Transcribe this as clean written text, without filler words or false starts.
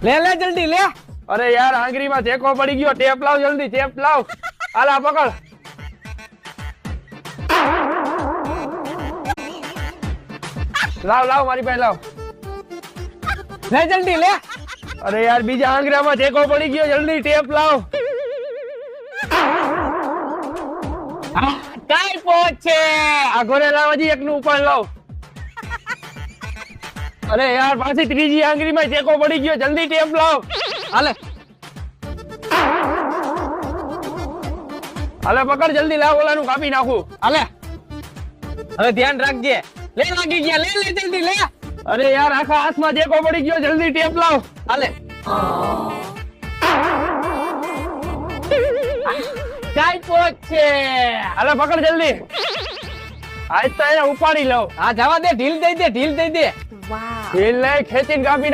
લે લે જલ્દી લે. અરે યાર આંગળીમાં ટેકો પડી ગયો. ટેપ લાવ જલ્દી, ટેપ લાવ. આલા પકડ. લાવ લાવ મારી પાસે લાવ. લે જલ્દી લે. અરે યાર બીજા આંગળામાં ટેકો પડી ગયો. જલ્દી ટેપ લાવ. કાઈ પહોંચે. આ ઘોડે લાવ, હજી એકનું ઉપાડ લાવ. અરે યાર પાછી ત્રીજી આંગળીમાં ટેકો પડી ગયો. જલ્દી ટેપ લાવ. હાલે હાલે પકડ જલ્દી લાવ. ઓલાનું કાપી નાખું. હાલે. હવે ધ્યાન રાખજે. લે લાગી ગયા. લે લે જલ્દી લે. અરે યાર આખા હાથમાં ટેકો પડી ગયો. જલ્દી ટેપ લાવ. હાલે. કાઈ પહોંચે. હાલે પકડ જલ્દી. આજ તો એને ઉપાડી લઉં. હા જવા દે. ઢીલ દઈ દે. ઢીલ દઈ દે. ઢીલ લઈ ખેંચીને કાપી નાખ.